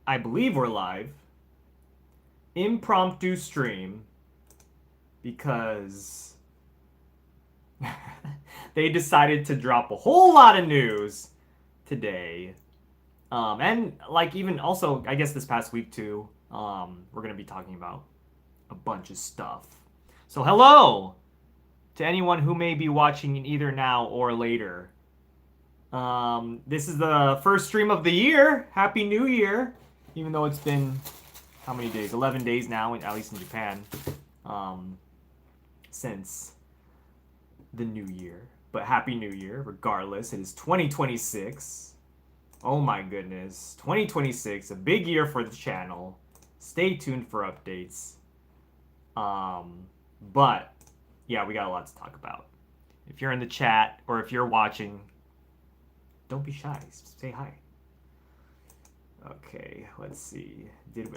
I believe we're live. Impromptu stream because they decided to drop a whole lot of news today. And like even also, I guess this past week too, we're gonna be talking about a bunch of stuff. So hello to anyone who may be watching either now or later. This is the first stream of the year. Happy New Year! Even though it's been how many days? 11 days now, at least in Japan, since the new year. But Happy New Year, regardless. It is 2026. Oh my goodness. 2026, a big year for the channel. Stay tuned for updates. But, yeah, we got a lot to talk about. If you're in the chat, or if you're watching, don't be shy. Say hi. Okay, let's see.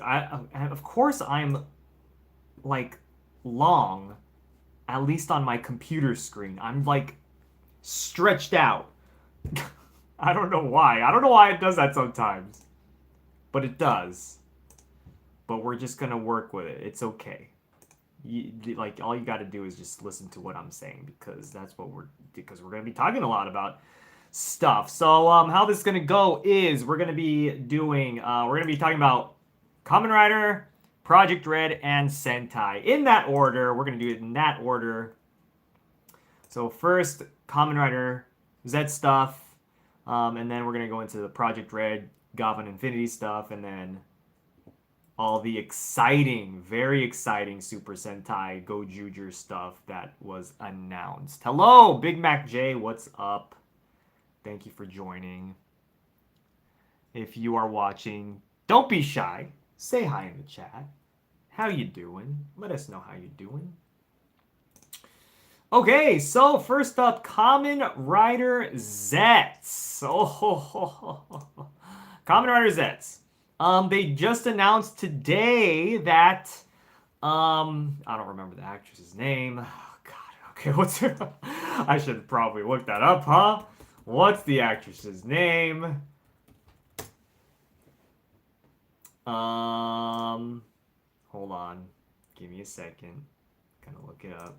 Of course I'm, like, long, at least on my computer screen. I'm, like, stretched out. I don't know why. I don't know why it does that sometimes. But it does. But we're just gonna work with it. It's okay. Like, all you gotta do is just listen to what I'm saying, because we're gonna be talking a lot about stuff. So how this is gonna go is we're gonna be talking about Kamen Rider, Project Red, and Sentai in that order. We're gonna do it in that order. So first, Kamen Rider Zeztz stuff, and then we're gonna go into the Project Red, Gavan Infinity stuff, and then all the exciting, very exciting Super Sentai Gozyuger stuff that was announced. Hello, Big Mac J, what's up? Thank you for joining. If you are watching, don't be shy. Say hi in the chat. How you doing? Let us know how you doing. Okay, so first up, Kamen Rider Zeztz. Oh, Kamen Rider Zeztz. They just announced today that I don't remember the actress's name. Oh, God. Okay, what's her? I should probably look that up, huh? What's the actress's name? Hold on. Give me a second. Gonna look it up.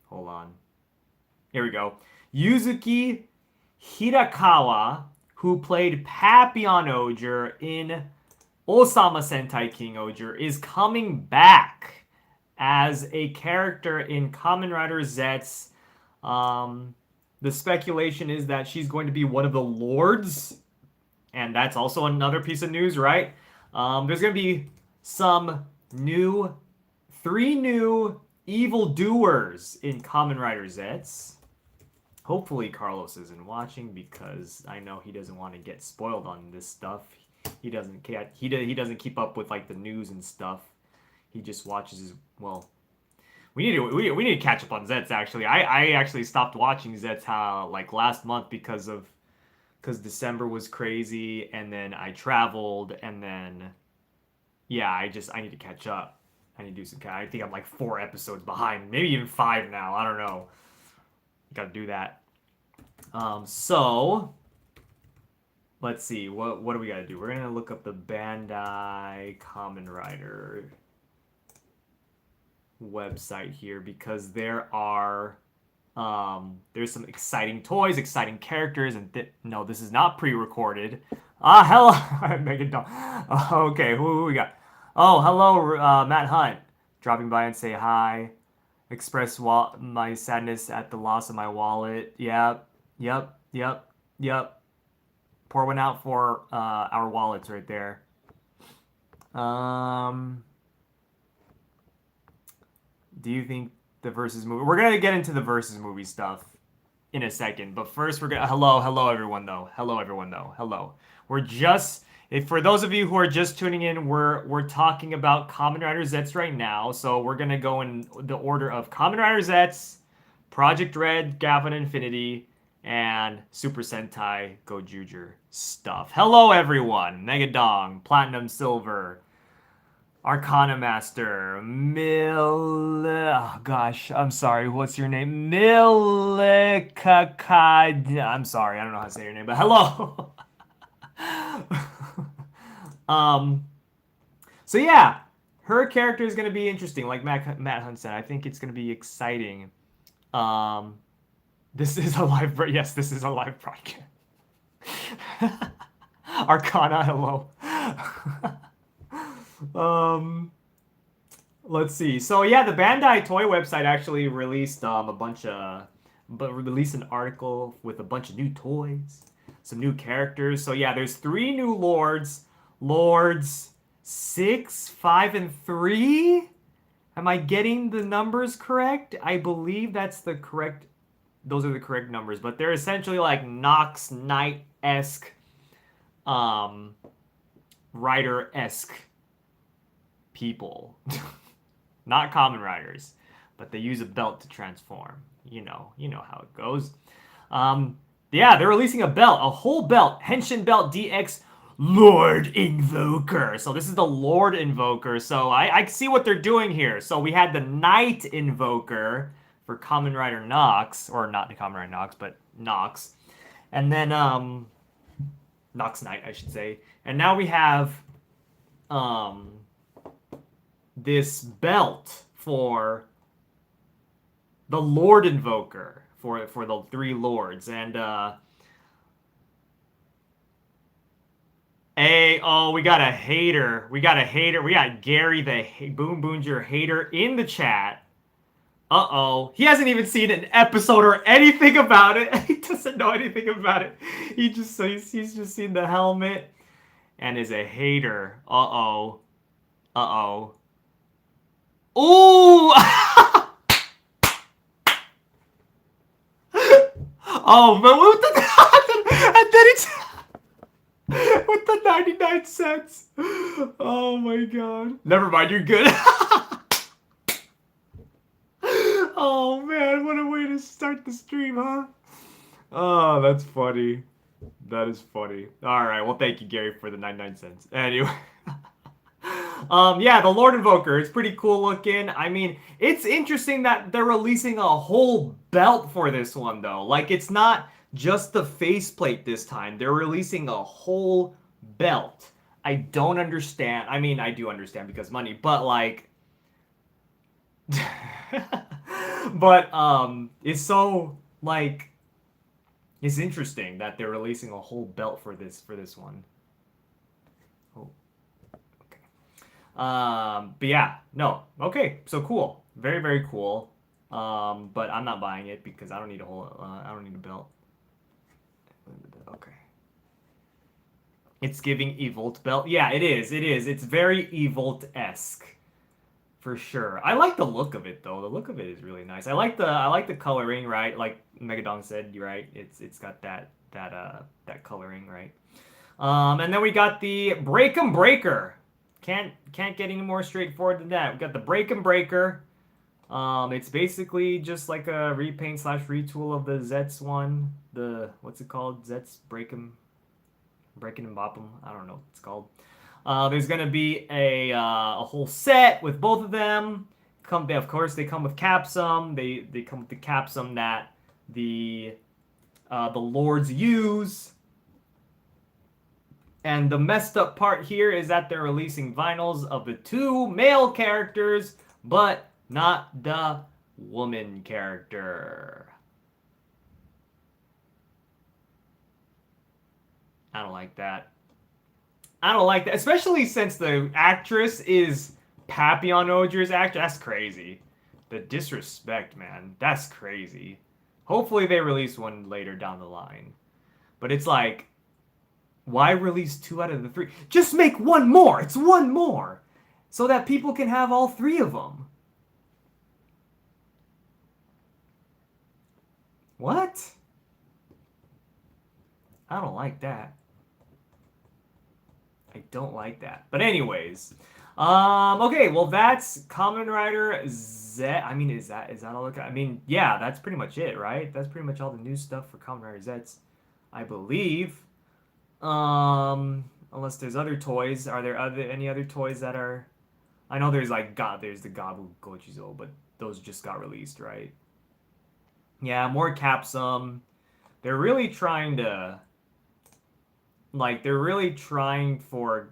Hold on. Here we go. Yuzuki Hirakawa, who played Papillon Oger in Osama Sentai King Oger, is coming back as a character in Kamen Rider Zeztz. The speculation is that she's going to be one of the lords, and that's also another piece of news, right? There's going to be three new evildoers in Kamen Rider Zeztz. Hopefully Carlos isn't watching, because I know he doesn't want to get spoiled on this stuff. He doesn't keep up with like the news and stuff. He just watches we need to catch up on Zeztz actually. I actually stopped watching Zeztz like last month because December was crazy, and then I traveled, and then yeah, I need to catch up. I need to do some. I think I'm like 4 episodes behind, maybe even 5 now. I don't know. Got to do that. So let's see. What do we got to do? We're gonna look up the Bandai Kamen Rider website here, because there's some exciting toys, exciting characters, and no, this is not pre-recorded. Hello, Megan. Okay, who we got? Oh, hello, Matt Hunt, dropping by and say hi. Express my sadness at the loss of my wallet. Yep. Pour one out for our wallets right there. Do you think the Versus movie? We're gonna get into the Versus movie stuff in a second, but first we're gonna hello everyone though. Hello. For those of you who are just tuning in, we're talking about Kamen Rider Zeztz right now. So we're gonna go in the order of Kamen Rider Zeztz, Project Red, Gavan Infinity, and Super Sentai Gozyuger stuff. Hello everyone, Megadong, Platinum Silver, Arcana Master, oh gosh, I'm sorry, what's your name? Milikakad. I'm sorry, I don't know how to say your name, but hello. um, so yeah, her character is gonna be interesting, like Matt Hunt said. I think it's gonna be exciting. Um, this is a yes, this is a live broadcast. Arcana, hello. um, let's see. So yeah, the Bandai Toy website actually released a bunch of, but released an article with a bunch of new toys, some new characters. So yeah, there's three new lords. Lords 6, 5, and 3. Am I getting the numbers correct? I believe that's the correct. Those are the correct numbers, but they're essentially like Nox Knight-esque, um, Rider-esque people. Not Kamen Riders, but they use a belt to transform. You know how it goes. Um, yeah, they're releasing a belt, a whole belt, Henshin Belt DX Lord Invoker. So this is the Lord Invoker. So I see what they're doing here. So we had the Knight Invoker for Kamen Rider Nox, or not the Kamen Rider Nox, but Nox, and then Nox Knight, I should say. And now we have um this belt for the Lord Invoker for the three lords. And we got a hater. We got Gary the Boonboomger hater in the chat. Uh-oh. He hasn't even seen an episode or anything about it. He doesn't know anything about it. He's just seen the helmet and is a hater. Uh-oh. Uh-oh. Ooh! Oh, but what the and then it's with the 99 cents. Oh my god. Never mind, you're good. Oh man, what a way to start the stream, huh? Oh, that's funny. That is funny. Alright, well thank you, Gary, for the 99 cents. Anyway. Yeah, the Lord Invoker is pretty cool looking. I mean, it's interesting that they're releasing a whole belt for this one, though. Like, it's not just the faceplate this time. They're releasing a whole belt. I don't understand. I mean, I do understand because money, but like, but it's so like, it's interesting that they're releasing a whole belt for this one. But yeah, no. Okay, so cool. Very, very cool. But I'm not buying it because I don't need a whole, I don't need a belt. Okay. It's giving Evolt belt. Yeah, it is. It is. It's very Evolt-esque. For sure. I like the look of it though. The look of it is really nice. I like the coloring, right? Like Megadon said, you're right. It's got that coloring, right? And then we got the Break'em Breaker. Can't get any more straightforward than that. We got the Break'em Breaker. It's basically just like a repaint / retool of the Zeztz one. The what's it called? Zeztz Break'em and Bop'em. I don't know what it's called. There's gonna be a whole set with both of them. Of course they come with Capsum. They come with the Capsum that the lords use. And the messed up part here is that they're releasing vinyls of the two male characters, but not the woman character. I don't like that. I don't like that, especially since the actress is Papillon Oger's actor. That's crazy. The disrespect, man. That's crazy. Hopefully they release one later down the line. But it's like, why release 2 out of the 3? Just make one more. It's one more. So that people can have all 3 of them. What? I don't like that. I don't like that. But anyways. Okay, well that's Kamen Rider Zeztz. I mean, is that all okay? I mean, yeah, that's pretty much it, right? That's pretty much all the new stuff for Kamen Rider Zeztz, I believe. Unless there's other toys. Are there any other toys that are I know there's like there's the Gabu Gochizo, but those just got released, right? Yeah, more Capsum. They're really trying to they're really trying for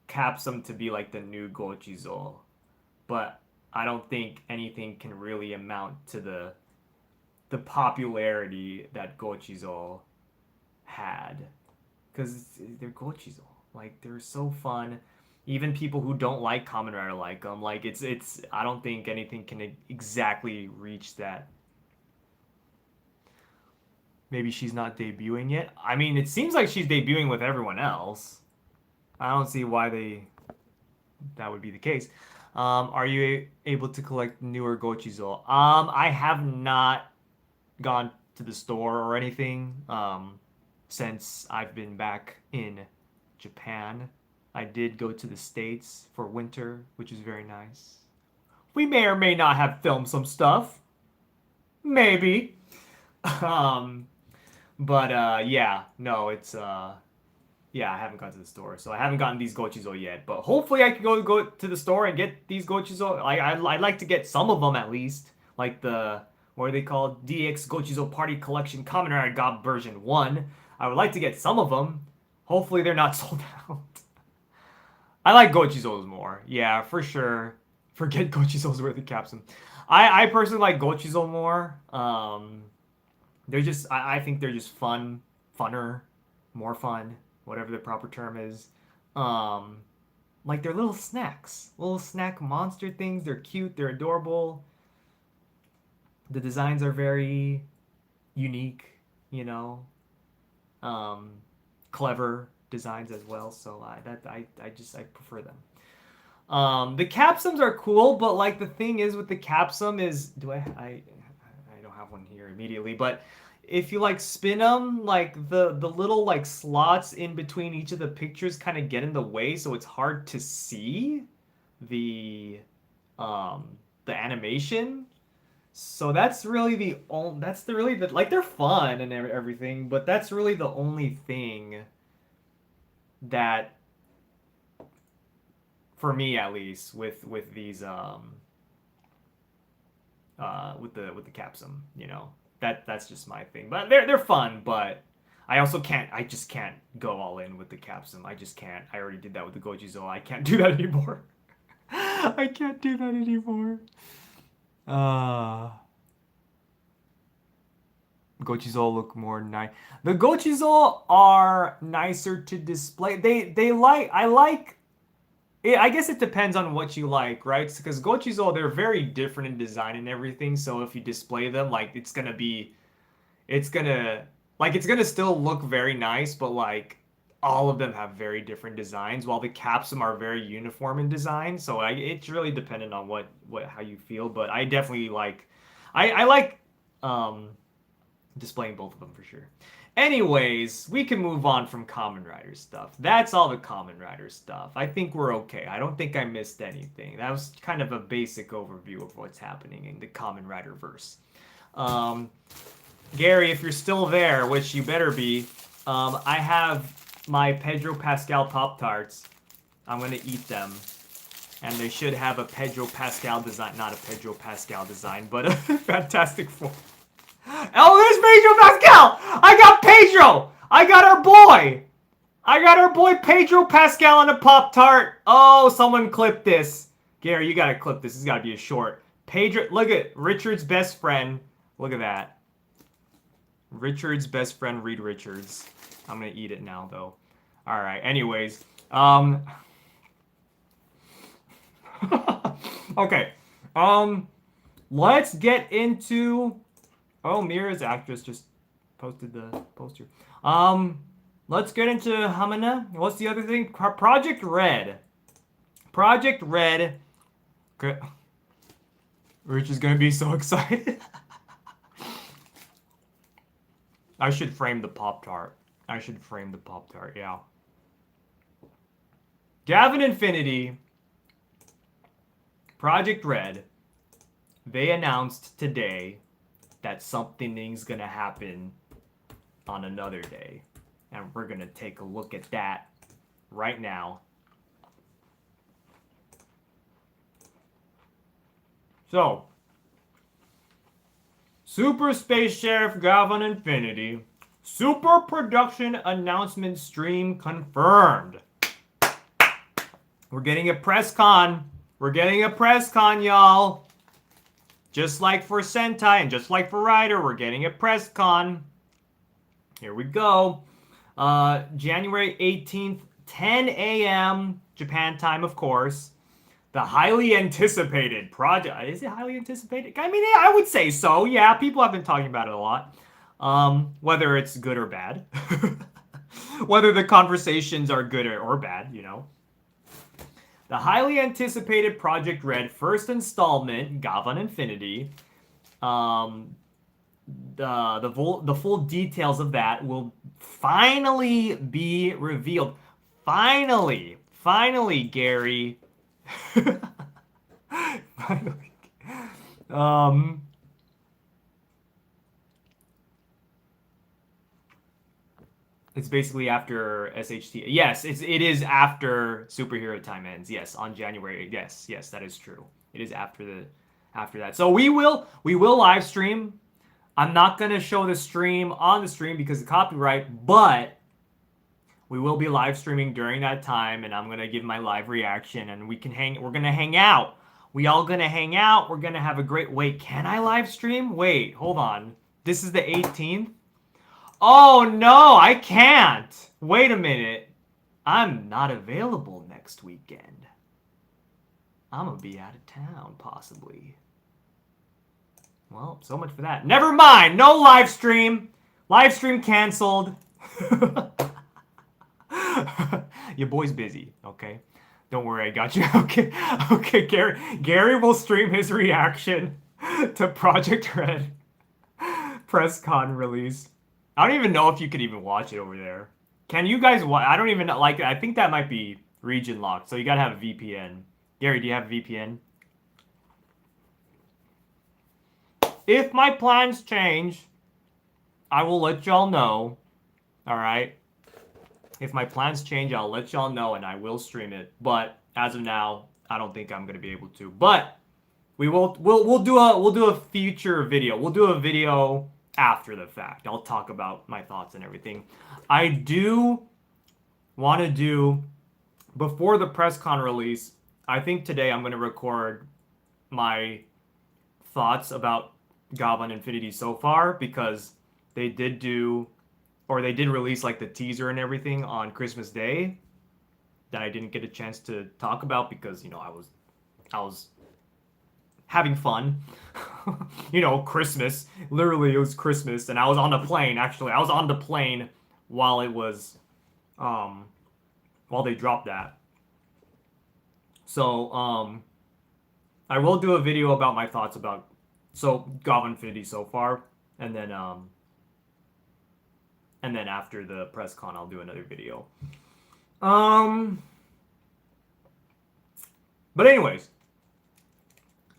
Capsum to be like the new Gochizo, but I don't think anything can really amount to the popularity that Gochizo had, because they're Gochizo. Like they're so fun. Even people who don't like Kamen Rider like them. Like it's. I don't think anything can exactly reach that. Maybe she's not debuting yet. I mean, it seems like she's debuting with everyone else. I don't see why that would be the case. Are you able to collect newer Gochizo? I have not gone to the store or anything since I've been back in Japan. I did go to the States for winter, which is very nice. We may or may not have filmed some stuff. Maybe. Um, but yeah, no, it's yeah, I haven't gone to the store, so I haven't gotten these Gochizo yet. But hopefully, I can go to the store and get these Gochizo. I'd like to get some of them at least, like the what are they called? DX Gochizo Party Collection Kamen Rider God version 1. I would like to get some of them. Hopefully, they're not sold out. I like Gochizos more. Yeah, for sure. Forget Gochizos worth the capsule. I personally like Gochizo more. They're just I think they're just funner, more fun, whatever the proper term is. Um, like they're little snacks, little snack monster things. They're cute. They're adorable. The designs are very unique. You know, um, clever designs as well. So I prefer them. The capsums are cool, but like the thing is with the capsum is I don't have one here immediately, but if you like spin them, like the little like slots in between each of the pictures kind of get in the way, so it's hard to see the um the animation. So that's really the only that's the really the like they're fun and everything, but that's really the only thing that for me at least with these with the capsum, you know. That's just my thing. But they're fun, but I just can't go all in with the capsum. I just can't. I already did that with the Gojizo. I can't do that anymore. I can't do that anymore. Uh Gochizo look more nice. The Gochizo are nicer to display. They like I like I guess it depends on what you like, right? Because Gochizo, they're very different in design and everything. So if you display them, like it's gonna, it's gonna still look very nice, but like all of them have very different designs, while the Capsum are very uniform in design. So it's really dependent on how you feel. But I definitely like, I like um displaying both of them for sure. Anyways, we can move on from Kamen Rider stuff. That's all the Kamen Rider stuff. I think we're okay. I don't think I missed anything. That was kind of a basic overview of what's happening in the Kamen Rider verse. Um, Gary, if you're still there, which you better be, I have my Pedro Pascal Pop Tarts. I'm gonna eat them, and they should have a Pedro Pascal design, not a Pedro Pascal design, but a Fantastic Four. Oh, there's Pedro Pascal! I got Pedro! I got our boy! I got our boy Pedro Pascal on a Pop-Tart. Oh, someone clip this. Gary, you gotta clip this. This has gotta be a short. Pedro, look at Richard's best friend. Look at that. Richard's best friend, Reed Richards. I'm gonna eat it now, though. Alright, anyways. Okay. Let's get into... Oh, Mira's actress just posted the poster. Let's get into Hamana. What's the other thing? Project R.E.D. Project R.E.D. Okay. Rich is gonna be so excited. I should frame the Pop-Tart. I should frame the Pop-Tart, yeah. Gavan Infinity. Project R.E.D. They announced today that something's gonna happen on another day. And we're gonna take a look at that right now. So, Super Space Sheriff Gavan Infinity. Super production announcement stream confirmed. We're getting a press con. We're getting a press con, y'all. Just like for Sentai and just like for Rider, we're getting a press con. Here we go. January 18th, 10 a.m. Japan time, of course. The highly anticipated project. Is it highly anticipated? I mean, I would say so. Yeah, people have been talking about it a lot. Whether it's good or bad. Whether the conversations are good or bad, you know. The highly anticipated Project Red first installment, Gavan Infinity. The full details of that will finally be revealed. Finally, Gary. Finally. It's basically after SHT. Yes, it is after Superhero Time ends. Yes, on January. Yes, that is true. It is after that. So we will live stream. I'm not gonna show the stream on the stream because of copyright, but we will be live streaming during that time, and I'm gonna give my live reaction, and we're gonna hang out. We all gonna hang out. We're gonna have a great. Wait, can I live stream? Wait, hold on. This is the 18th. Oh no, I can't. Wait a minute. I'm not available next weekend. I'm gonna be out of town, possibly. Well, so much for that. Never mind. No live stream. Live stream canceled. Your boy's busy, okay? Don't worry, I got you. Okay, Gary will stream his reaction to Project Red press con release. I don't even know if you could even watch it over there. Can you guys watch? I don't even like it. I think that might be region locked, so you gotta have a VPN. Gary, do you have a VPN? If my plans change, I will let y'all know. Alright? If my plans change, I'll let y'all know and I will stream it. But as of now, I don't think I'm gonna be able to. But we'll do a future video. We'll do a video after the fact. I'll talk about my thoughts and everything. I do want to do before the press con release. I think today I'm going to record my thoughts about Gavan Infinity so far because they did release like the teaser and everything on Christmas Day that I didn't get a chance to talk about because, you know, I was having fun. You know, Christmas. Literally, it was Christmas, and I was on the plane, actually. I was on the plane while it was, while they dropped that. So, I will do a video about my thoughts about, Gavan Infinity so far, and then after the press con, I'll do another video. But anyways,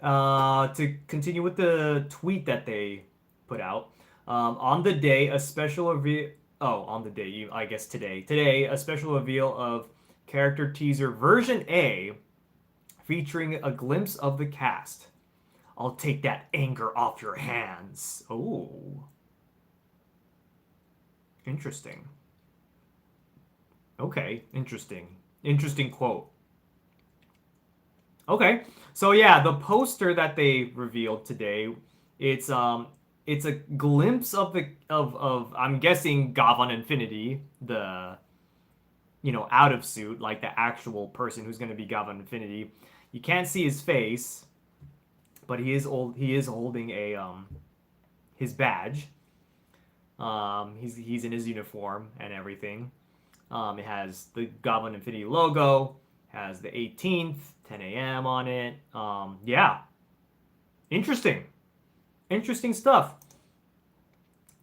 to continue with the tweet that they put out, on the day, a special reveal. Oh, on the day, I guess today. Today, a special reveal of character teaser version A, featuring a glimpse of the cast. I'll take that anger off your hands. Oh, interesting. Okay, interesting. Interesting quote. Okay, so yeah, the poster that they revealed today, it's a glimpse of I'm guessing Gavan Infinity, the out of suit, like the actual person who's gonna be Gavan Infinity. You can't see his face, but he is holding a his badge. He's in his uniform and everything. It has the Gavan Infinity logo, has the 18th, 10 a.m. on it. Yeah. Interesting. Interesting stuff.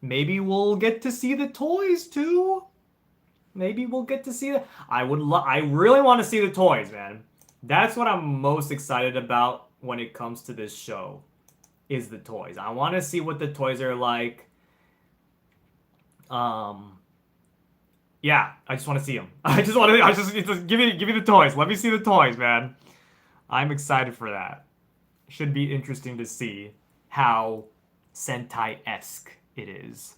Maybe we'll get to see the toys too. Maybe we'll get to see I really want to see the toys, man. That's what I'm most excited about when it comes to this show, is the toys. I want to see what the toys are like. Yeah, I just want to see them. Just give me the toys. Let me see the toys, man. I'm excited for that. Should be interesting to see how Sentai-esque it is.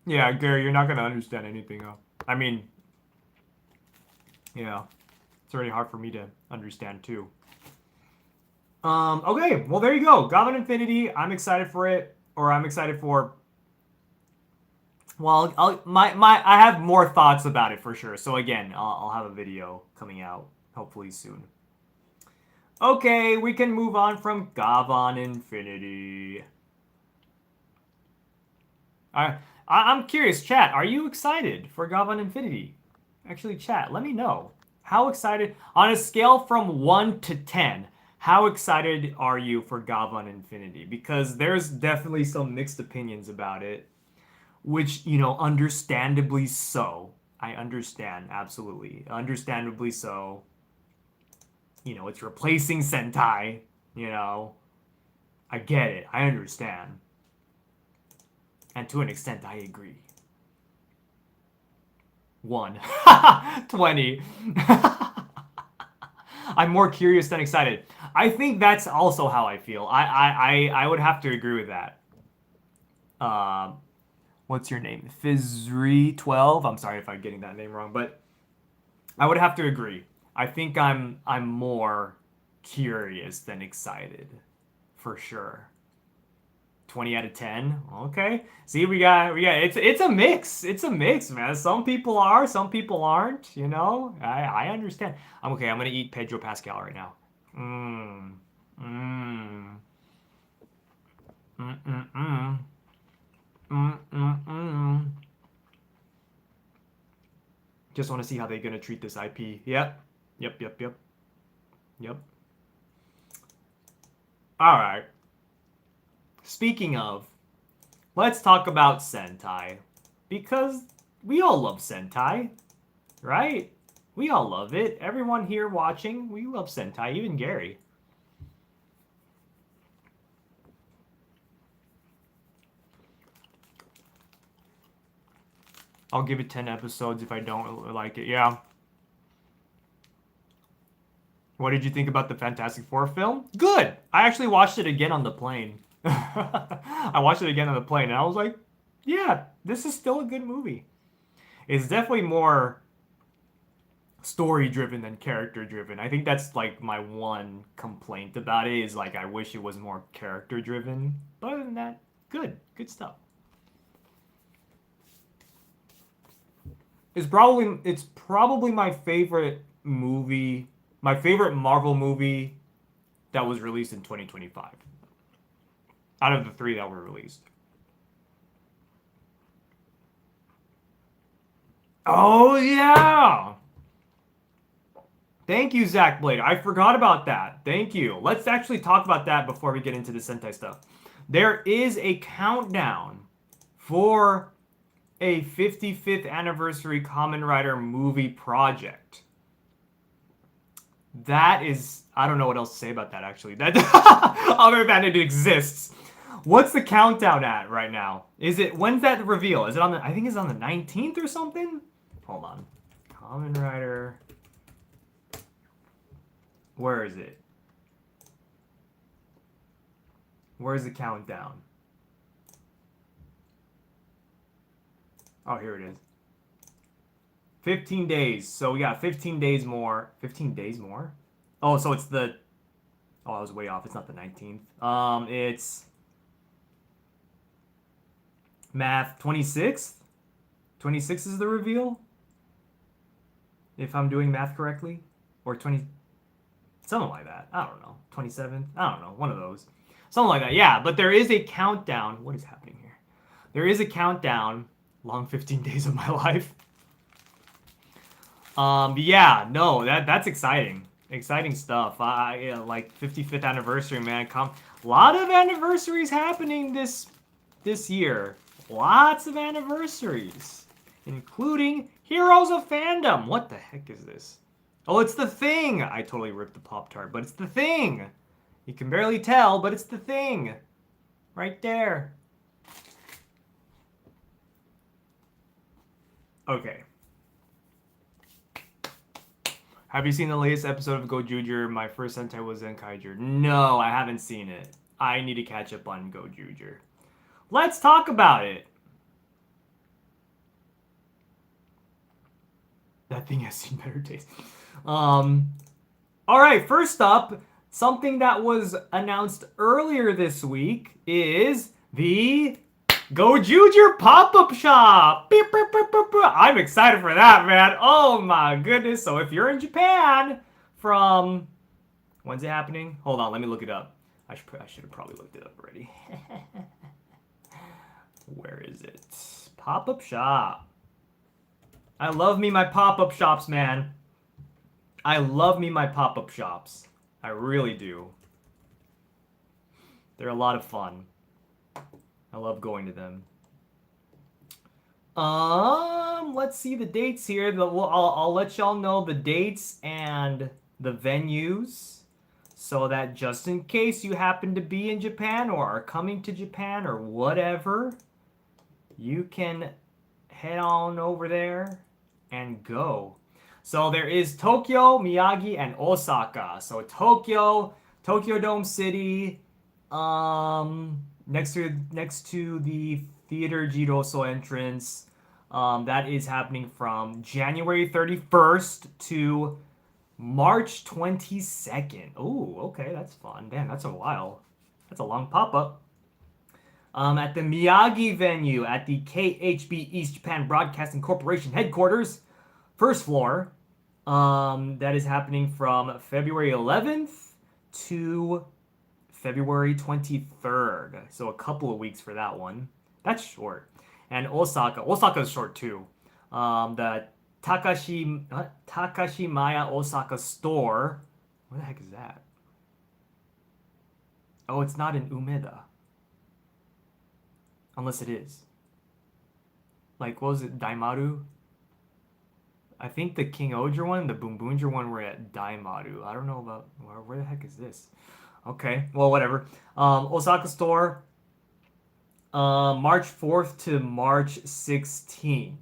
Yeah, Gary, you're not gonna understand anything. I mean, yeah, it's already hard for me to understand too. Okay, well there you go. Gavan Infinity. I'm excited for it, or I'm excited for. Well, I have more thoughts about it for sure. So again, I'll have a video coming out hopefully soon. Okay, we can move on from Gavan Infinity. I'm curious, chat. Are you excited for Gavan Infinity? Actually, chat, let me know. How excited, on a scale from 1 to 10, how excited are you for Gavan Infinity? Because there's definitely some mixed opinions about it, which, you know, understandably so. I understand, absolutely. Understandably so. You know, it's replacing Sentai, you know. I get it. I understand. And to an extent, I agree. 1. 20. I'm more curious than excited. I think that's also how I feel. I would have to agree with that. What's your name? Fizri12. I'm sorry if I'm getting that name wrong, but I would have to agree. I think I'm more curious than excited, for sure. 20 out of 10. Okay. See, we got it's a mix. It's a mix, man. Some people are, some people aren't, you know? I understand. I'm okay. I'm gonna eat Pedro Pascal right now. Mmm. Mmm. Mmm. Mmm. Mmm. Mmm. Just want to see how they're gonna treat this IP. Yep. Yep. Yep. Yep. Yep. All right. Speaking of, let's talk about Sentai. Because we all love Sentai, right? We all love it. Everyone here watching, we love Sentai, even Gary. I'll give it 10 episodes if I don't like it, yeah. What did you think about the Fantastic Four film? Good! I actually watched it again on the plane. I watched it again on the plane, and I was like, yeah, this is still a good movie. It's definitely more story driven than character driven. I think that's like my one complaint about it is like I wish it was more character driven. But other than that, good stuff. It's probably my favorite movie, my favorite Marvel movie that was released in 2025. Out of the 3 that were released. Oh yeah. Thank you, Zach Blade. I forgot about that. Thank you. Let's actually talk about that before we get into the Sentai stuff. There is a countdown for a 55th anniversary Kamen Rider movie project. That is, I don't know what else to say about that actually. That other than it exists. What's the countdown at right now? Is it, when's that reveal? Is it on the, I think it's on the 19th or something? Hold on. Kamen Rider. Where is it? Where's the countdown? Oh, here it is. 15 days. So we got 15 days more. 15 days more? Oh, so it's the... Oh, I was way off. It's not the 19th. It's... Math 26th? 26 is the reveal? If I'm doing math correctly? Or 20... Something like that. I don't know. 27th? I don't know. One of those. Something like that. Yeah, but there is a countdown. What is happening here? There is a countdown. Long 15 days of my life. Yeah, no, that's exciting. Exciting stuff. Yeah, like 55th anniversary, man. A lot of anniversaries happening this year. Lots of anniversaries, including Heroes of Fandom. What the heck is this? Oh, it's The Thing. I totally ripped the Pop-Tart, but it's The Thing. You can barely tell, but it's The Thing. Right there. Okay. Have you seen the latest episode of Gozyuger? My first Sentai was Zenkaiger. No, I haven't seen it. I need to catch up on Gozyuger. Let's talk about it. That thing has seen better taste. All right, first up, something that was announced earlier this week is the Gozyuger pop-up shop. Beep, beep, beep, beep, beep. I'm excited for that, man. Oh my goodness. So if you're in Japan from when's it happening? Hold on, let me look it up. I should have probably looked it up already. Where is it? Pop-up shop. I love me my pop-up shops, man. I love me my pop-up shops. I really do. They're a lot of fun. I love going to them. Let's see the dates here. I'll let y'all know the dates and the venues so that just in case you happen to be in Japan or are coming to Japan or whatever, you can head on over there and go. So there is Tokyo, Miyagi, and Osaka. So Tokyo Dome City, next to the Theater Jiroso entrance. That is happening from January 31st to March 22nd. Oh, okay, that's fun. Damn, that's a while. That's a long pop-up. At the Miyagi venue at the KHB East Japan Broadcasting Corporation headquarters, first floor. That is happening from February 11th to February 23rd. So a couple of weeks for that one. That's short. And Osaka is short too. The Takashimaya Osaka store. Where the heck is that? Oh, it's not in Umeda. Unless it is. Like, what was it? Daimaru? I think the King Oger one and the Boonboomger one were at Daimaru. I don't know about... Where the heck is this? Okay, well, whatever. Osaka store. March 4th to March 16th.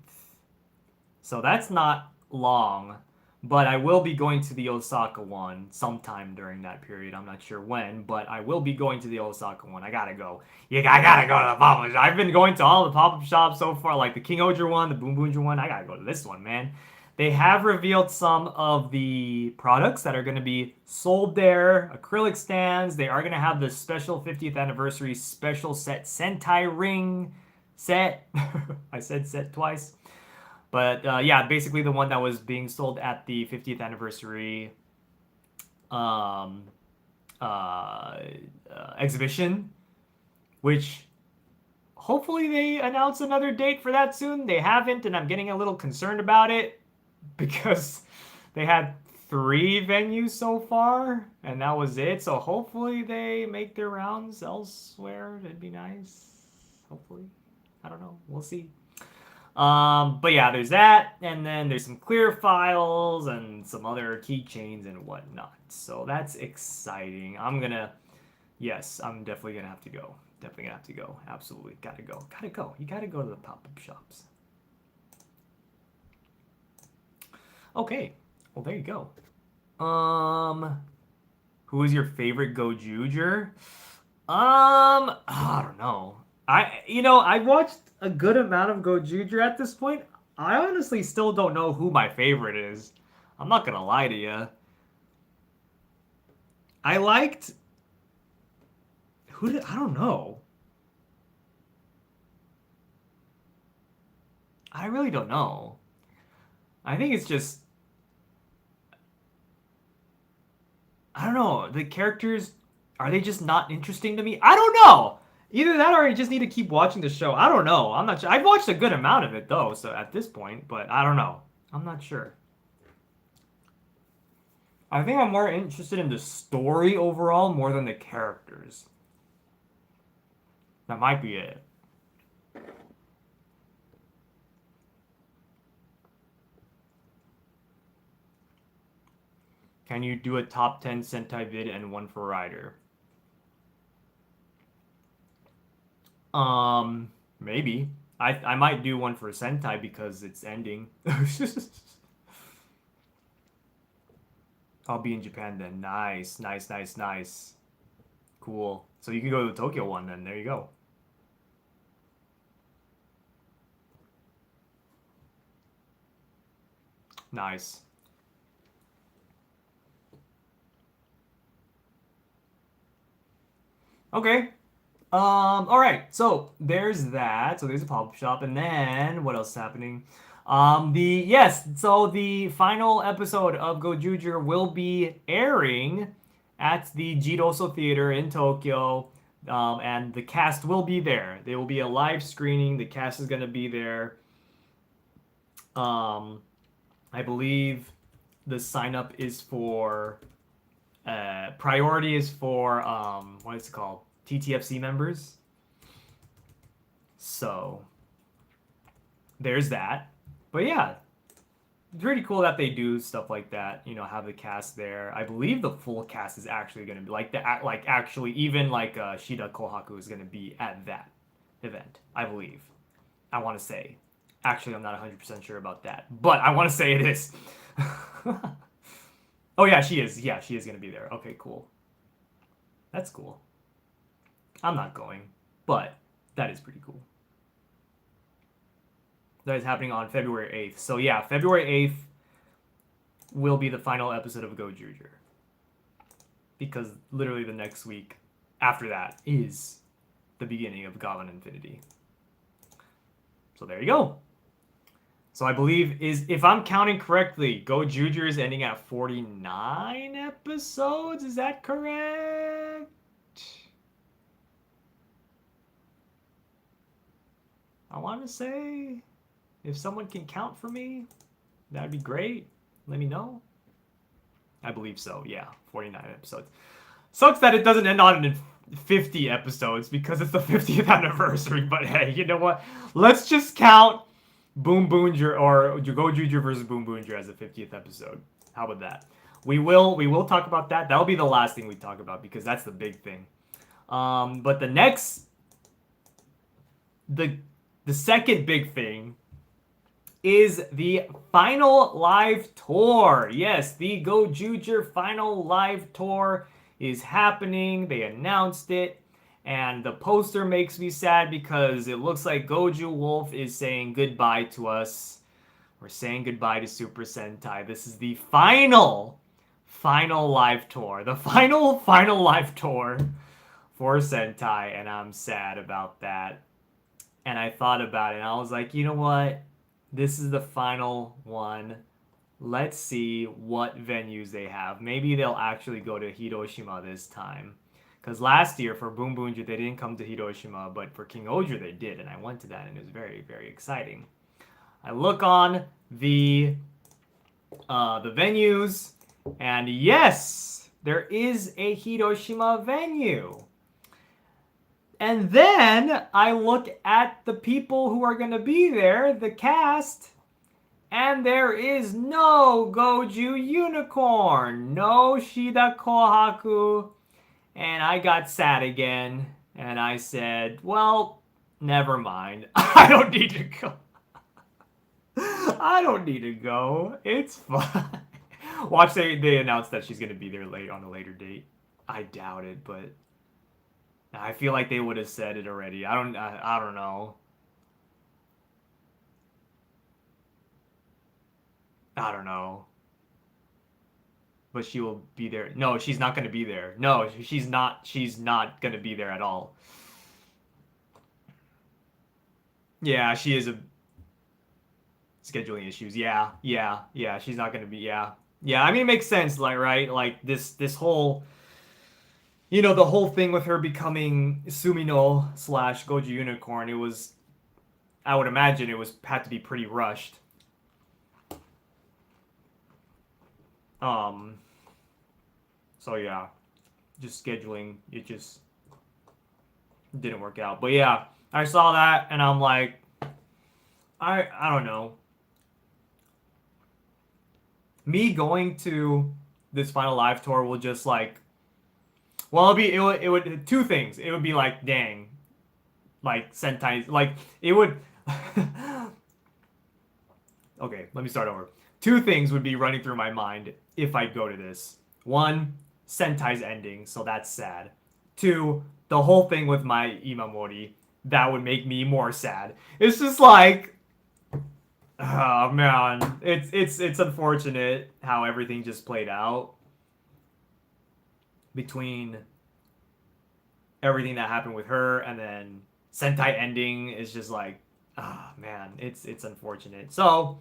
So that's not long. But I will be going to the Osaka one sometime during that period. I'm not sure when, but I will be going to the Osaka one. I gotta go. I gotta go to the pop-up shop. I've been going to all the pop-up shops so far, like the King Oger one, the Boonboomger one. I gotta go to this one, man. They have revealed some of the products that are going to be sold there. Acrylic stands. They are going to have the special 50th anniversary special set Sentai ring set. I said set twice. But yeah, basically the one that was being sold at the 50th anniversary exhibition, which hopefully they announce another date for that soon. They haven't, and I'm getting a little concerned about it because they had 3 venues so far, and that was it. So hopefully they make their rounds elsewhere. That'd be nice. Hopefully. I don't know. We'll see. But yeah, there's that, and then there's some clear files and some other keychains and whatnot. So that's exciting. Yes, I'm definitely gonna have to go. Definitely gonna have to go. Absolutely. Gotta go. You gotta go to the pop-up shops. Okay. Well, there you go. Who is your favorite Gozyuger? I don't know. I watched a good amount of Gozyuger at this point. I honestly still don't know who my favorite is. I'm not gonna lie to you. I liked... I don't know. I really don't know. I think it's just... I don't know. The characters, are they just not interesting to me? I don't know. Either that or I just need to keep watching the show. I don't know. I'm not sure. I've watched a good amount of it, though, so at this point, but I don't know. I'm not sure. I think I'm more interested in the story overall more than the characters. That might be it. Can you do a top 10 Sentai vid and one for Rider? Maybe. I might do one for Sentai because it's ending. I'll be in Japan then. Nice, nice, nice, nice. Cool. So you can go to the Tokyo one then. There you go. Nice. Okay. All right. So there's that. So there's a pop-up shop, and then what else is happening? So the final episode of Gozyuger will be airing at the Jidoso Theater in Tokyo. And the cast will be there. There will be a live screening. The cast is gonna be there. Um, I believe the sign up is for priority is for what is it called? TTFC members. So there's that. But yeah, it's pretty cool that they do stuff like that. You know, have the cast there. I believe the full cast is actually going to be actually even like Shida Kohaku is going to be at that event. I believe. I want to say. Actually, I'm not 100% sure about that, but I want to say it is. Oh yeah, she is. Yeah, she is going to be there. Okay, cool. That's cool. I'm not going, but that is pretty cool. That is happening on February 8th. So yeah, February 8th will be the final episode of Gozyuger. Because literally the next week after that is the beginning of Gavan Infinity. So there you go. So I believe if I'm counting correctly, Gozyuger is ending at 49 episodes. Is that correct? I want to say, if someone can count for me, that'd be great. Let me know. I believe so. Yeah, 49 episodes. Sucks that it doesn't end on 50 episodes because it's the 50th anniversary. But hey, you know what? Let's just count Boonboomger or Gozyuger versus Boonboomger as the 50th episode. How about that? We will talk about that. That'll be the last thing we talk about because that's the big thing. But the second big thing is the final live tour. Yes, the Gozyuger final live tour is happening. They announced it. And the poster makes me sad because it looks like Goju Wolf is saying goodbye to us. We're saying goodbye to Super Sentai. This is the final live tour. The final live tour for Sentai. And I'm sad about that. And I thought about it and I was like, you know what? This is the final one. Let's see what venues they have. Maybe they'll actually go to Hiroshima this time. Because last year for Boonboomger, they didn't come to Hiroshima, but for King Oger, they did. And I went to that and it was very, very exciting. I look on the venues and yes, there is a Hiroshima venue. And then I look at the people who are going to be there, the cast, and there is no Goju Unicorn, no Shida Kohaku, and I got sad again, and I said, well, never mind. I don't need to go. I don't need to go. It's fine. Watch, they announced that she's going to be there on a later date. I doubt it, but I feel like they would have said it already. I don't know. I don't know. But she will be there. No, she's not going to be there. No, she's not. She's not going to be there at all. Yeah, she is a scheduling issues. Yeah. She's not going to be. Yeah. I mean, it makes sense. Like, right? Like this whole. You know, the whole thing with her becoming Sumino / Goju Unicorn, it was, I would imagine had to be pretty rushed. So yeah, just scheduling, it just didn't work out. But yeah, I saw that and I'm like, I don't know. Me going to this final live tour will just like, well, it would two things. It would be like, dang, like Sentai, like it would Okay, let me start over. Two things would be running through my mind if I go to this. One, Sentai's ending, so that's sad. Two, the whole thing with my Imamori, that would make me more sad. It's just like, oh man, it's unfortunate how everything just played out between everything that happened with her and then Sentai ending is just like, ah man, it's unfortunate. So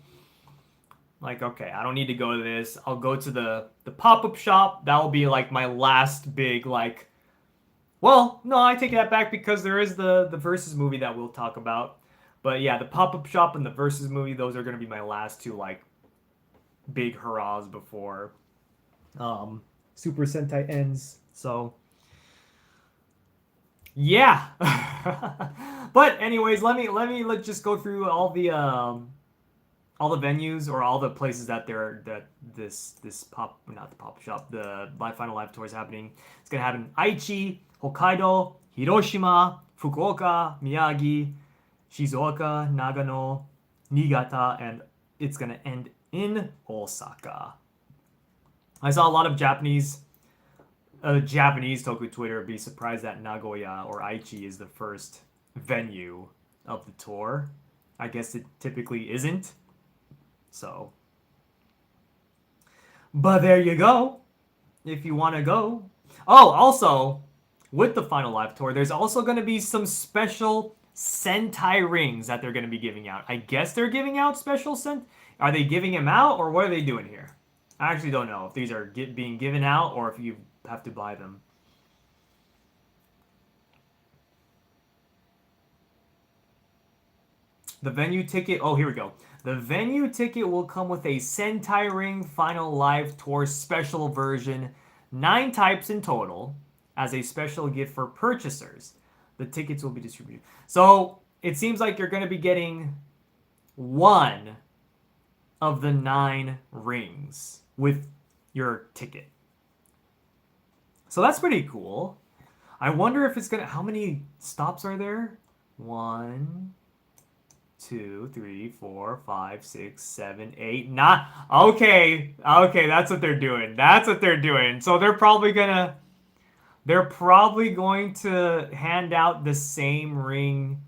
like, okay, I don't need to go to this. I'll go to the pop-up shop. That will be like my last big like. Well, no, I take that back because there is the Versus movie that we'll talk about. But yeah, the pop-up shop and the Versus movie, those are gonna be my last two like big hurrahs before Super Sentai ends. So yeah. But anyways, let's just go through all the venues or all the places that this pop not the pop shop the live final live tour is happening. It's gonna happen in Aichi, Hokkaido, Hiroshima, Fukuoka, Miyagi, Shizuoka, Nagano, Niigata, and it's gonna end in Osaka. I saw a lot of Japanese Toku Twitter be surprised that Nagoya or Aichi is the first venue of the tour. I guess it typically isn't. So, but there you go. If you want to go. Oh, also, with the Final Live Tour, there's also going to be some special Sentai rings that they're going to be giving out. I guess they're giving out special Are they giving them out, or what are they doing here? I actually don't know if these are being given out or if you have to buy them. The venue ticket. Oh, here we go. The venue ticket will come with a Sentai Ring Final Live Tour special version, 9 types in total, as a special gift for purchasers. The tickets will be distributed. So it seems like you're going to be getting one of the 9 rings with your ticket. So that's pretty cool. I wonder if it's going to... How many stops are there? 1... 2, 3, 4, 5, 6, 7, 8, 9. Okay, that's what they're doing. That's what they're doing. So they're probably going to hand out the same ring.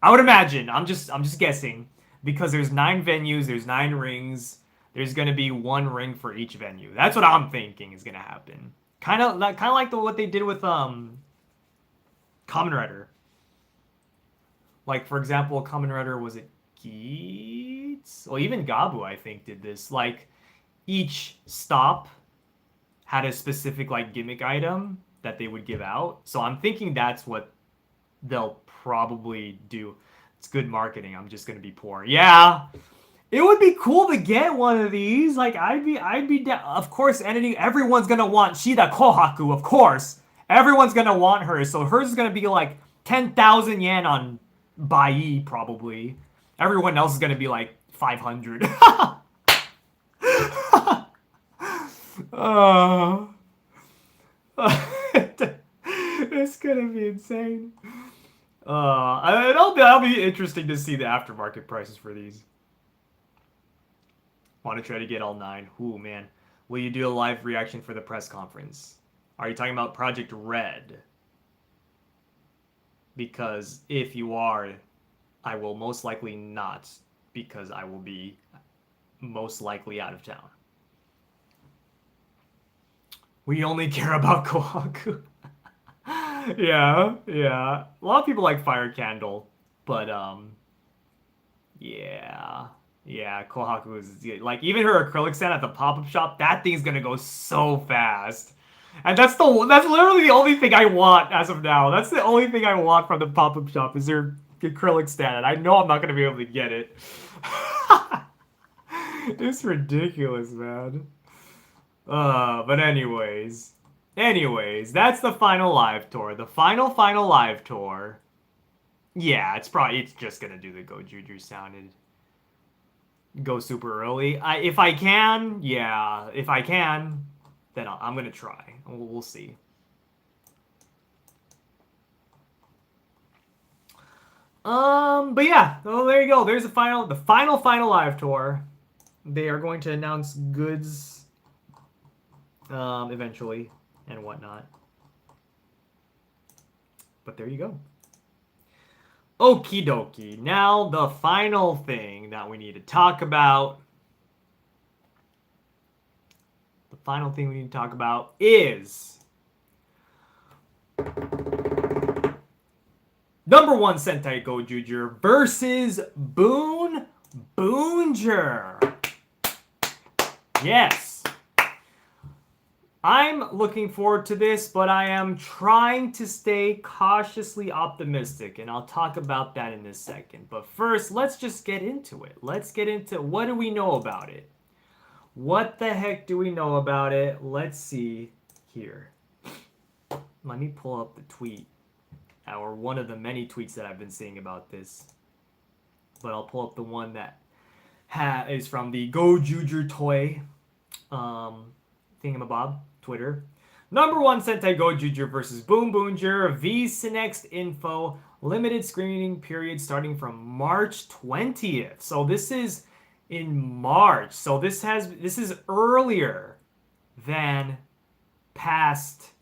I would imagine. I'm just guessing because there's 9 venues, there's 9 rings. There's going to be 1 ring for each venue. That's what I'm thinking is going to happen. Kind of like what they did with Kamen Rider. Like, for example, Kamen Rider, was it Geets? Well, even Gabu, I think, did this. Like, each stop had a specific, like, gimmick item that they would give out. So I'm thinking that's what they'll probably do. It's good marketing. I'm just going to be poor. Yeah. It would be cool to get one of these. Like, I'd be down. Of course, everyone's going to want Shida Kohaku, of course. Everyone's going to want her. So hers is going to be, like, 10,000 yen on Bai, probably. Everyone else is gonna be like 500. It's gonna be insane. That'll be interesting to see the aftermarket prices for these. Want to try to get all 9. Ooh, man. Will you do a live reaction for the press conference? Are you talking about Project Red? Because if you are, I will most likely not, because I will be most likely out of town. We only care about Kohaku. Yeah. A lot of people like Fire Candle, but yeah, Kohaku is like, even her acrylic stand at the pop-up shop. That thing's gonna go so fast. And that's literally the only thing I want as of now. That's the only thing I want from the pop-up shop is their acrylic stand. And I know I'm not gonna be able to get it. It's ridiculous, man. But anyways, that's the final live tour. The final live tour. Yeah, it's just gonna do the Gozyuger sound and go super early. If I can, then I'm gonna try. We'll see. But yeah, well, there you go. There's the final live tour. They are going to announce goods, eventually and whatnot. But there you go. Okie dokie. Now the final thing that we need to talk about. The final thing we need to talk about is number one Sentai Gozyuger versus Boonboomger. Yes. I'm looking forward to this, but I am trying to stay cautiously optimistic, and I'll talk about that in a second. But first, let's just get into it. Let's get into what do we know about it? What the heck do we know about it? Let's see here. Let me pull up the tweet, or one of the many tweets that I've been seeing about this. But I'll pull up the one that is from the Gozyuger toy thingamabob Twitter. Number one Sentai Gozyuger versus Boonboomger V Next info. Limited screening period starting from March 20th. So this is in March. So this is earlier than past,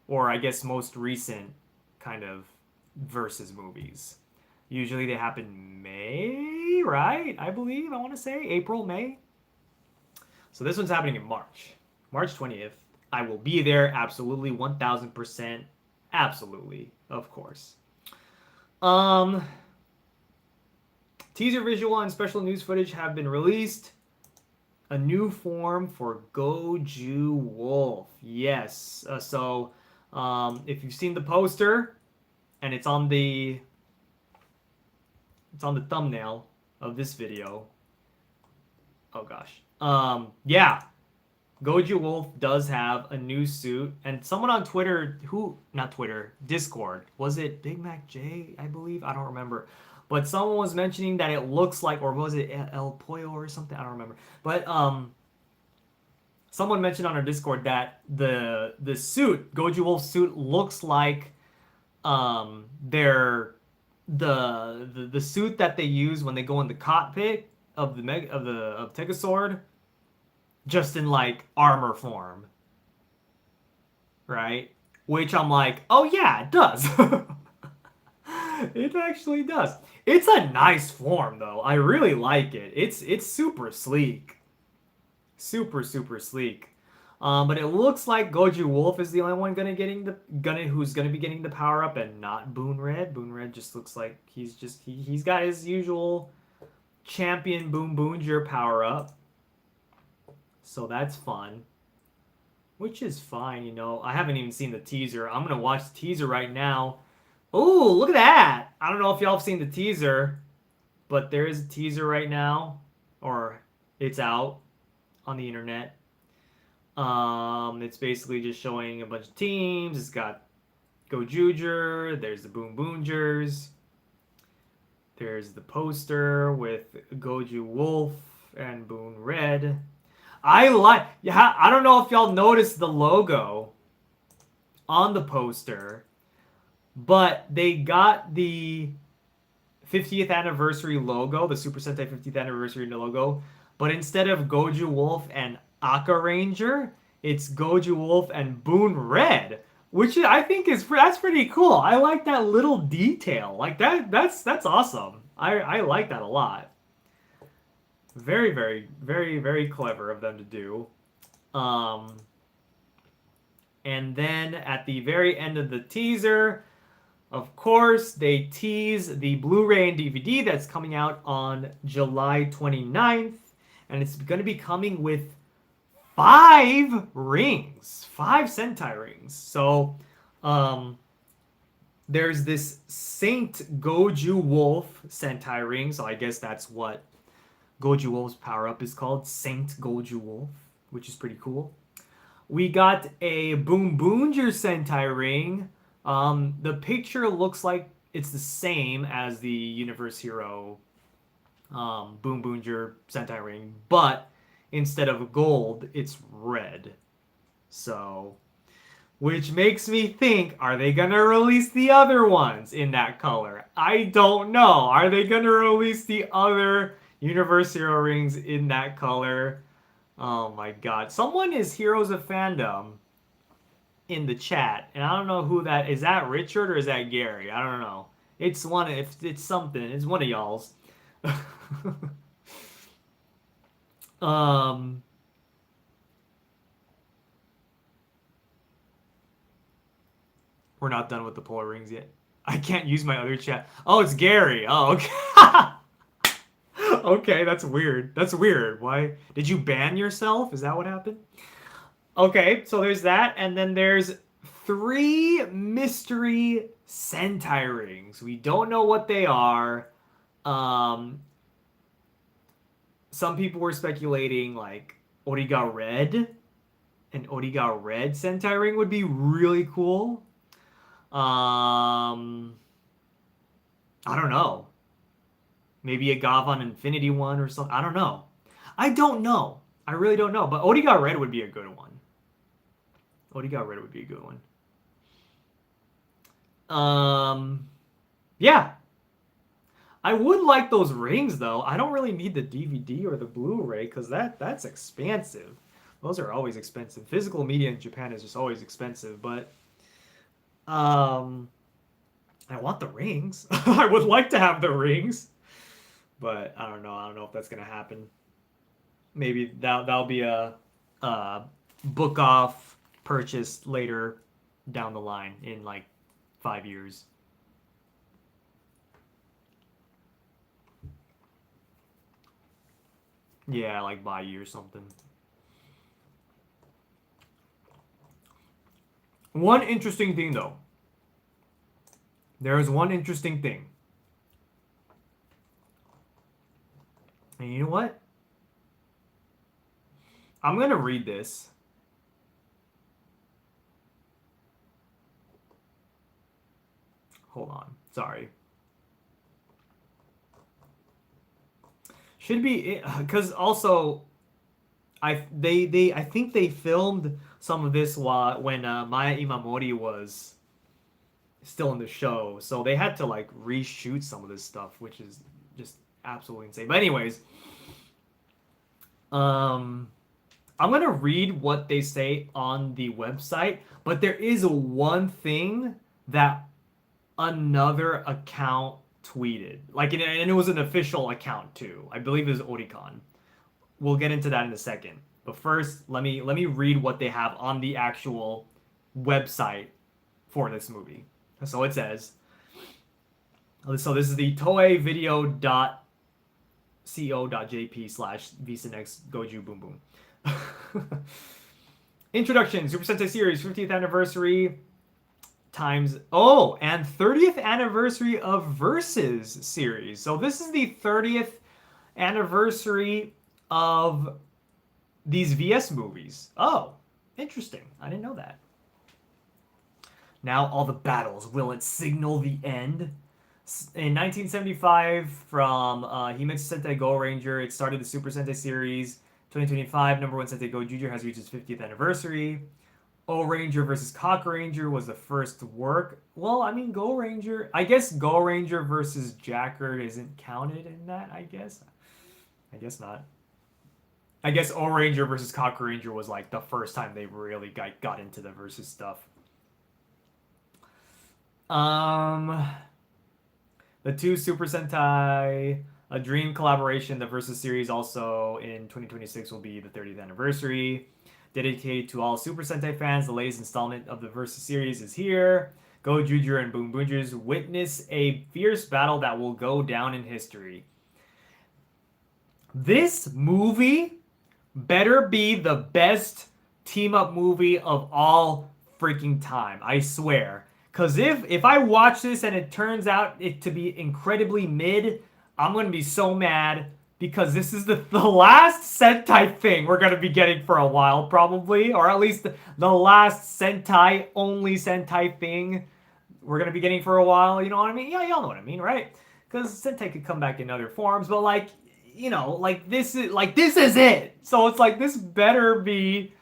or I guess most recent kind of versus movies. Usually they happen May, right? I believe, I want to say April, May. So this one's happening in March. March 20th. I will be there, absolutely, 1000%. Absolutely, of course. Teaser visual and special news footage have been released. A new form for Goju Wolf. Yes. If you've seen the poster, and it's on the thumbnail of this video. Oh gosh. Yeah. Goju Wolf does have a new suit, and someone on Twitter, not Twitter, Discord, was it Big Mac J, I believe? I don't remember. But someone was mentioning that it looks like, or was it El Pollo or something? I don't remember. But someone mentioned on our Discord that the suit, Goju Wolf's suit, looks like the suit that they use when they go in the cockpit of Tegasword, just in like armor form, right? Which I'm like, oh yeah, it does. It actually does. It's a nice form though. I really like it. It's super sleek, super sleek. But it looks like Goju Wolf is the only one who's gonna be getting the power up, and not Boon Red. Boon Red just looks like he's got his usual champion Boonboomger power up. So that's fun. Which is fine, you know. I haven't even seen the teaser. I'm gonna watch the teaser right now. Oh, look at that! I don't know if y'all have seen the teaser, but there is a teaser right now, or it's out on the internet. It's basically just showing a bunch of teams. It's got Gozyuger. There's the Boonboomgers. There's the poster with Goju Wolf and Boon Red. I don't know if y'all noticed the logo on the poster, but they got the 50th anniversary logo, the Super Sentai 50th anniversary logo, but instead of Goju Wolf and Aka Ranger, it's Goju Wolf and Boon Red, which I think that's pretty cool. I like that little detail. Like that's awesome. I like that a lot. Very, very, very, very clever of them to do. And then at the very end of the teaser, of course, they tease the Blu-ray and DVD that's coming out on July 29th. And it's going to be coming with 5 rings. 5 Sentai rings. So, there's this Saint Goju Wolf Sentai ring. So I guess that's what Goju Wolf's power-up is called, Saint Goju Wolf, which is pretty cool. We got a Boonboomger Sentai ring. The picture looks like it's the same as the Universe Hero Boonboomger Sentai ring, but instead of gold, it's red. So Which makes me think, are they gonna release the other ones in that color? I don't know. Are they gonna release the other Universe Hero rings in that color? Oh my god. Someone is Heroes of Fandom in the chat, and I don't know who that is. That Richard or is that Gary? I don't know. It's one. If it's something, it's one of y'all's. um. We're not done with the polar rings yet. I can't use my other chat. Oh, it's Gary. Oh, okay. Okay, that's weird. That's weird. Why did you ban yourself? Is that what happened? Okay, so there's that, and then there's 3 mystery Sentai rings. We don't know what they are. Um, some people were speculating like Origa Red, an Origa Red Sentai ring would be really cool. I don't know. Maybe a Gavan Infinity one or something. I don't know. I don't know. I really don't know. But Origa Red would be a good one. Origa Red would be a good one. Yeah. I would like those rings though. I don't really need the DVD or the Blu-ray because that's expensive. Those are always expensive. Physical media in Japan is just always expensive, but I want the rings. I would like to have the rings, but I don't know. I don't know if that's gonna happen. Maybe that'll be a book off purchase later down the line in like 5 years. Yeah, like buy you or something. One interesting thing though. There is one interesting thing. And you know what? I'm going to read this. Hold on. Sorry. Should be because also I think they filmed some of this when Maya Imamori was still in the show, so they had to like reshoot some of this stuff, which is just absolutely insane. But anyways, I'm gonna read what they say on the website, but there is one thing that another account tweeted, like, and it was an official account too. I believe it was Oricon. We'll get into that in a second. But first, let me read what they have on the actual website for this movie. So it says, so this is the toeivideo.co.jp/VisaNext Goju Boom Boom. Introduction, Super Sentai Series 50th anniversary times, oh, and 30th anniversary of Versus series. So this is the 30th anniversary of these VS movies. Oh, interesting. I didn't know that. Now all the battles, will it signal the end? In 1975, from Himetsu Sentai Go Ranger, it started the Super Sentai series. 2025, number 1 Sentai Gozyuger has reached its 50th anniversary. O Ranger versus Cock Ranger was the first work. Well, I mean, Go Ranger, I guess Go Ranger versus Jacker isn't counted in that, I guess. I guess not. I guess O Ranger versus Cock Ranger was like the first time they really got into the versus stuff. The 2 Super Sentai, a Dream collaboration, the Versus series also in 2026 will be the 30th anniversary. Dedicated to all Super Sentai fans, the latest installment of the Versus series is here. Gozyuger and Boonboomgers witness a fierce battle that will go down in history. This movie better be the best team-up movie of all freaking time. I swear. Because if I watch this and it turns out it to be incredibly mid, I'm going to be so mad because this is the last Sentai thing we're going to be getting for a while, probably. Or at least the last Sentai, only Sentai thing we're going to be getting for a while. You know what I mean? Yeah, y'all know what I mean, right? Because Sentai could come back in other forms, but like, you know, like this is it. So it's like this better be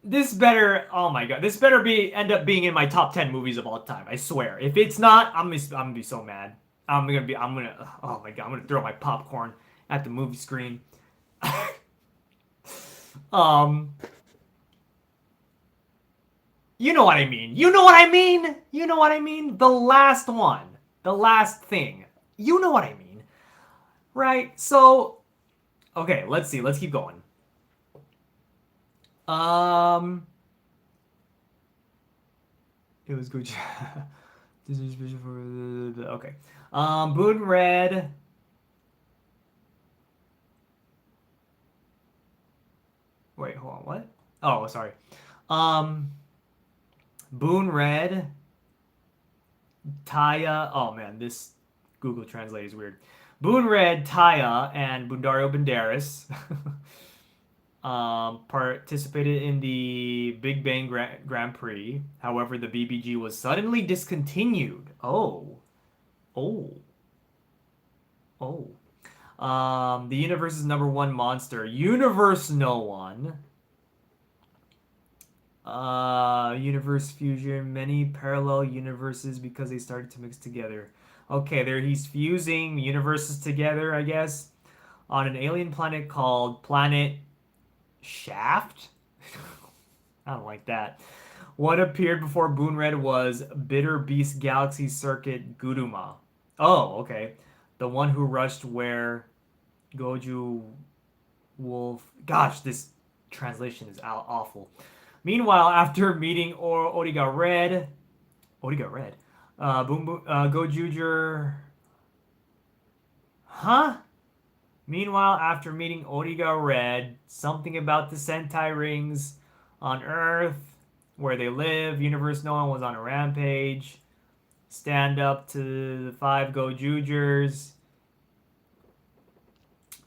This better, oh my god, this better be end up being in my top 10 movies of all time. I swear. If it's not, I'm gonna be so mad. I'm gonna, oh my god, I'm gonna throw my popcorn at the movie screen. um, you know what I mean. You know what I mean. You know what I mean. The last one, the last thing. You know what I mean, right? So, okay, let's see. Let's keep going. Um, it was good. Okay. Boon Red. Wait, hold on. What? Oh, sorry. Um, Boon Red, Taya. Oh man, this Google Translate is weird. Boon Red, Taya, and Bundario Banderas participated in the Big Bang Grand Prix. However, the BBG was suddenly discontinued. Oh, oh, oh. The universe's number one monster, Universe No One. Universe fusion, many parallel universes because they started to mix together. Okay, there he's fusing universes together, I guess, on an alien planet called Planet Shaft. I don't like that. What appeared before Boon Red was Bitter Beast Galaxy Circuit Guduma. Oh, okay. The one who rushed where Goju Wolf. Gosh, this translation is awful. Meanwhile, after meeting Origa Red, Origa Red, Gojuger, huh? Meanwhile, after meeting Origa Red, something about the Sentai rings on Earth, where they live, Universe No One was on a rampage. Stand up to the five Gojugers.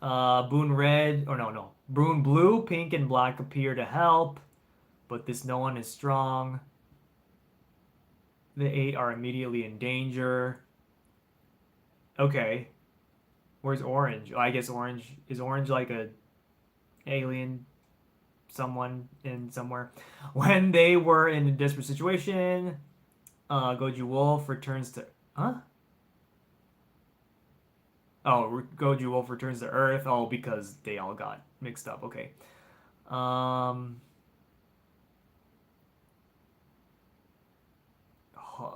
Boon Red, or no, Boon Blue, Pink, and Black appear to help, but this no one is strong. The eight are immediately in danger. Okay. Where's Orange? Oh, I guess Orange is Orange like a alien someone in somewhere. When they were in a desperate situation, Goju Wolf returns to Goju Wolf returns to Earth. Oh, because they all got mixed up. Okay. Um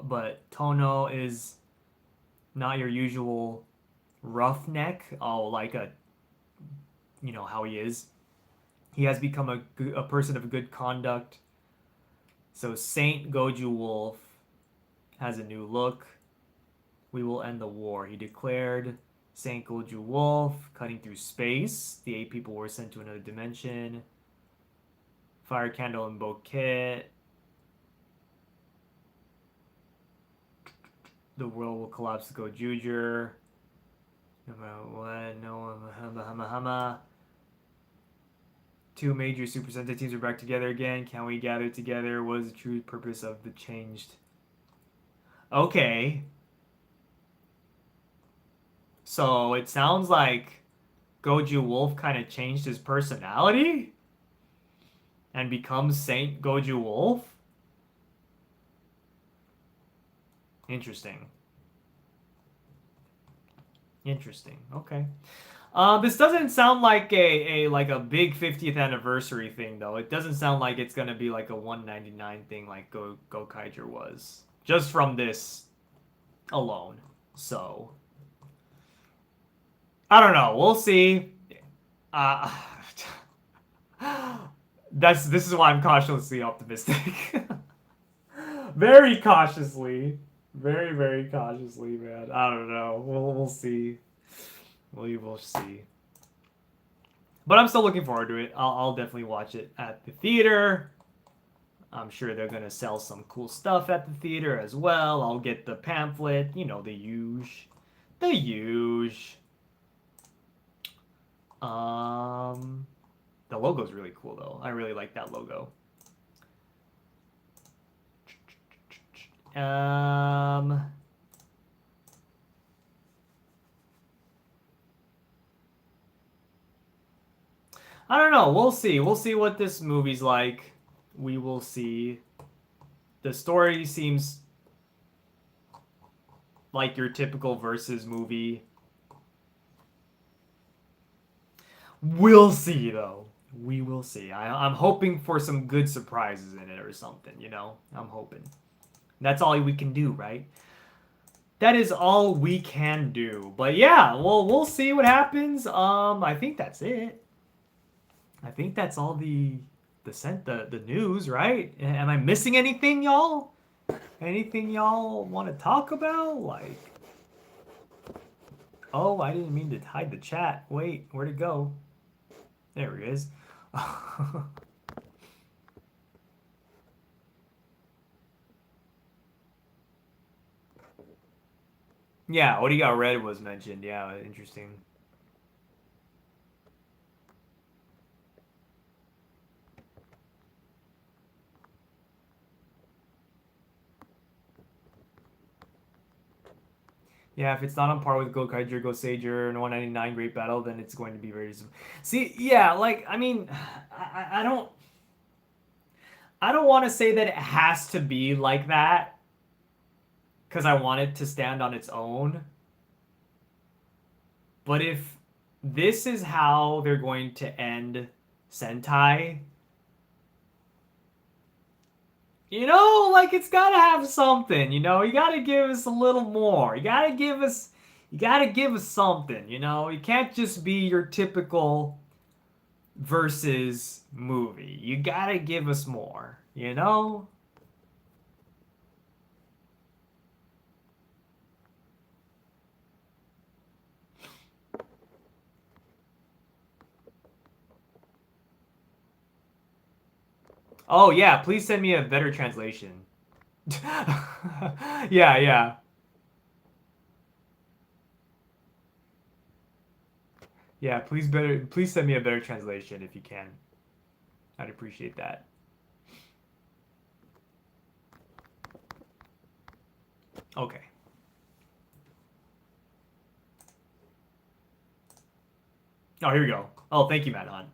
but Tono is not your usual roughneck. Oh, like a you know how he is. He has become a person of good conduct. So Saint Goju Wolf has a new look. We will end the war, he declared. Saint Goju Wolf cutting through space. The eight people were sent to another dimension. Fire candle and bouquet. The world will collapse to Gojuger. No matter what, no hama. Two major Super Sentai teams are back together again. Can we gather together? What is the true purpose of the changed? Okay. So it sounds like Goju Wolf kind of changed his personality and becomes Saint Goju Wolf. Interesting. Interesting. Okay. This doesn't sound like a like a big 50th anniversary thing though. It doesn't sound like it's gonna be like a 199 thing like Gokaiger was. Just from this alone. So I don't know. We'll see. Uh, this is why I'm cautiously optimistic. Very cautiously. Very, very cautiously, man. I don't know. We'll see. We will see. But I'm still looking forward to it. I'll definitely watch it at the theater. I'm sure they're gonna sell some cool stuff at the theater as well. I'll get the pamphlet, you know, the huge. The huge. Um the logo's really cool though. I really like that logo. I don't know. We'll see. We'll see what this movie's like. We will see. The story seems like your typical versus movie. We'll see, though. We will see. I'm hoping for some good surprises in it or something, you know? I'm hoping. That's all we can do, right? That is all we can do. But yeah, well, we'll see what happens. I think that's it. I think that's all the news, right? Am I missing anything, y'all? Anything y'all want to talk about? Like, oh, I didn't mean to hide the chat. Wait, where'd it go? There it is. Yeah, what do you got? Red was mentioned. Yeah, interesting. Yeah, if it's not on par with Gokyger, Gosager, and 199 Great Battle, then it's going to be very. See, yeah, like I mean, I don't. I don't want to say that it has to be like that because I want it to stand on its own. But if this is how they're going to end Sentai, you know, like it's gotta have something, you know, you gotta give us a little more. You gotta give us something, you know. You can't just be your typical versus movie. You gotta give us more, you know? Oh yeah, please send me a better translation. Yeah, yeah. Yeah, please send me a better translation if you can. I'd appreciate that. Okay. Oh, here we go. Oh, thank you, Matt Hunt.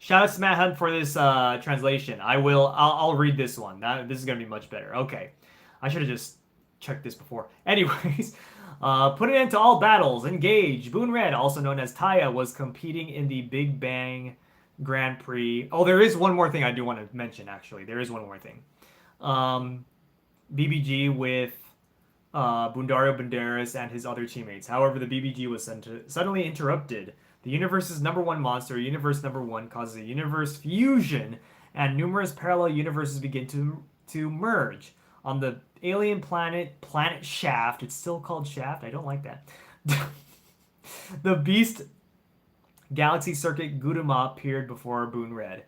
Shout out to Matt Hunt for this translation. I'll read this one. This is gonna be much better. Okay. I should have just checked this before. Anyways, put an end to all battles. Engage. Boon Red, also known as Taya, was competing in the Big Bang Grand Prix. Oh, there is one more thing I do want to mention, actually. There is one more thing. BBG with Bundario Banderas and his other teammates. However, the BBG was suddenly interrupted. The universe's number one monster, Universe Number One, causes a universe fusion, and numerous parallel universes begin to merge. On the alien planet Shaft, it's still called Shaft. I don't like that. The Beast Galaxy Circuit Guruma appeared before Boon Red.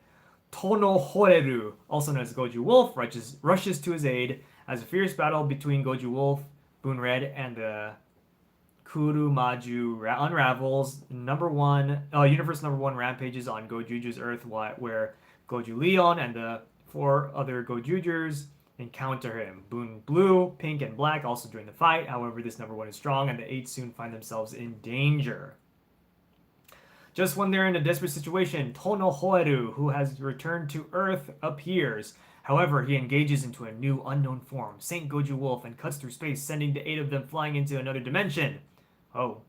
Tono Hoeru, also known as Goju Wolf, rushes to his aid as a fierce battle between Goju Wolf, Boon Red, and the Kurumaju unravels. Universe number one rampages on Gojuger's Earth, where Goju Leon and the four other Gojugers encounter him. Boon Blue, Pink, and Black also join the fight. However, this number one is strong, and the eight soon find themselves in danger. Just when they're in a desperate situation, Tono Hoeru, who has returned to Earth, appears. However, he engages into a new unknown form, Saint Goju Wolf, and cuts through space, sending the eight of them flying into another dimension. Oh.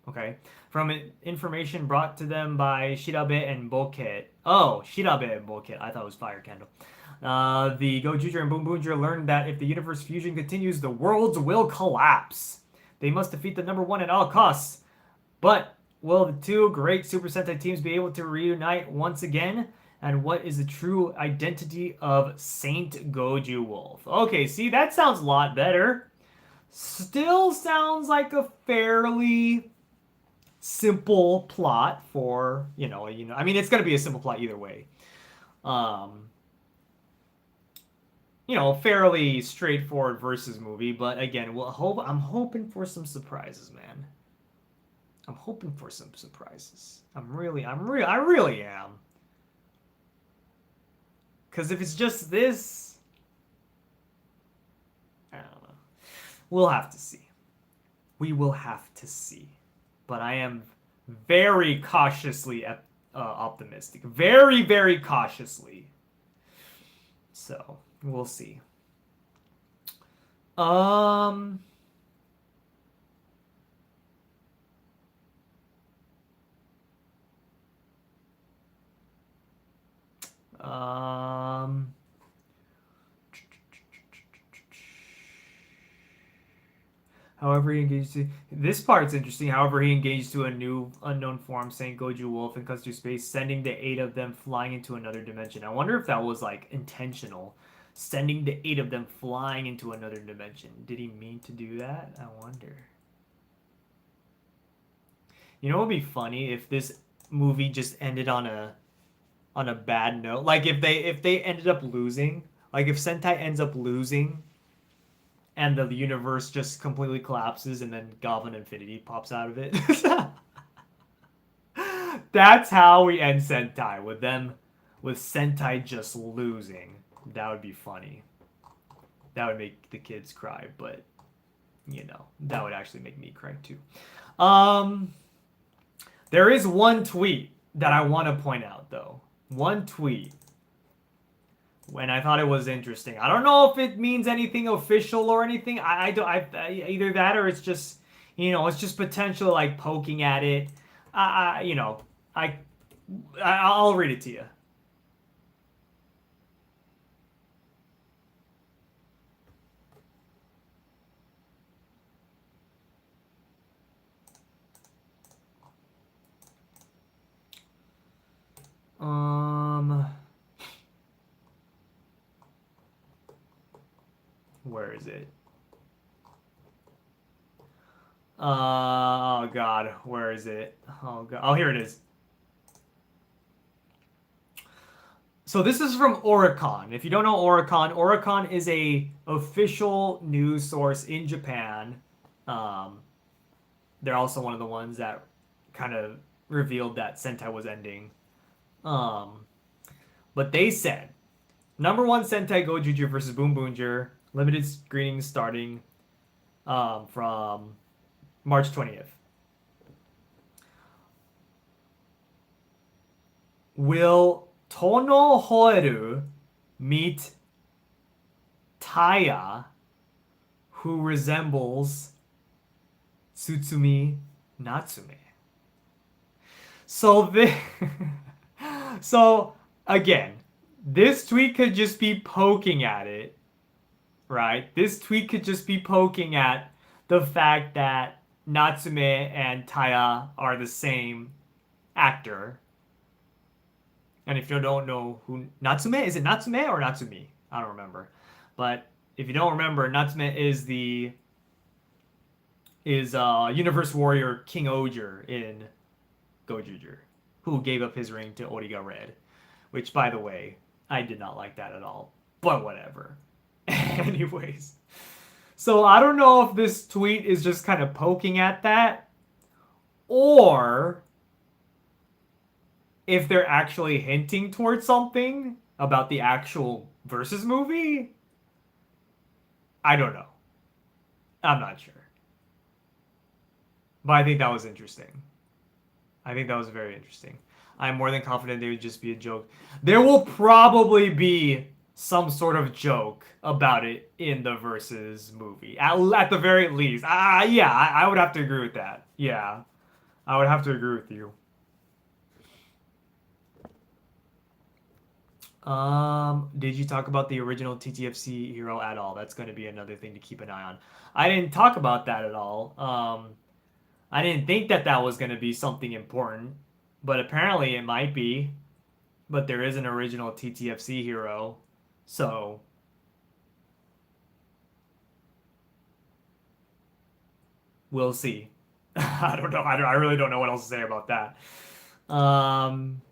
Okay. From information brought to them by Shirabe and Boket. Oh, Shirabe and Boket. I thought it was Fire Candle. The Gojuger and Boonboomger learned that if the universe fusion continues, the worlds will collapse. They must defeat the number one at all costs. But will the two great Super Sentai teams be able to reunite once again? And what is the true identity of Saint Goju Wolf? Okay, see, that sounds a lot better. Still sounds like a fairly simple plot for, I mean, it's going to be a simple plot either way. Fairly straightforward versus movie, but again, I'm hoping for some surprises, man. I'm hoping for some surprises. I really am. Because if it's just this, I don't know. We'll have to see. We will have to see. But I am very cautiously optimistic. Very, very cautiously. So we'll see. Um. Um. However, he engaged to this part's interesting. However, he engaged to a new unknown form, saying Goju Wolf, and cuts through space, sending the 8 of them flying into another dimension. I wonder if that was like intentional, sending the 8 of them flying into another dimension. Did he mean to do that? I wonder. You know what would be funny if this movie just ended on a bad note? Like if they ended up losing, like if Sentai ends up losing and the universe just completely collapses and then Gavan Infinity pops out of it. That's how we end Sentai, with Sentai just losing. That would be funny. That would make the kids cry, but that would actually make me cry too. Um there is one tweet that I want to point out though. One tweet when I thought it was interesting. I don't know if it means anything official or anything. I don't. Either that or it's just it's just potential like poking at it. I you know I I'll read it to you. Um, where is it? Oh God, where is it? Oh God, oh here it is. So this is from Oricon. If you don't know Oricon, Oricon is a official news source in Japan. Um, they're also one of the ones that kind of revealed that Sentai was ending. Um, but they said number one Sentai Gozyuger versus Boonboomger limited screenings starting from March 20th. Will Tono Hoeru meet Taya, who resembles Tsutsumi Natsume? So the so again, this tweet could just be poking at it, right? This tweet could just be poking at the fact that Natsume and Taya are the same actor. And if you don't know who Natsume is, it Natsume or Natsumi? I don't remember. But if you don't remember, Natsume is Universe Warrior King Oger in Gojuger, who gave up his ring to Origa Red, which by the way, I did not like that at all. But whatever. Anyways. So I don't know if this tweet is just kind of poking at that or if they're actually hinting towards something about the actual Versus movie. I don't know. I'm not sure. But I think that was interesting. I think that was very interesting. I'm more than confident they would just be a joke. There will probably be some sort of joke about it in the Versus movie. At the very least. Yeah, I would have to agree with that. Yeah, I would have to agree with you. Did you talk about the original TTFC hero at all? That's going to be another thing to keep an eye on. I didn't talk about that at all. I didn't think that that was going to be something important, but apparently it might be. But there is an original TTFC hero, so we'll see. I don't know. I really don't know what else to say about that. Um,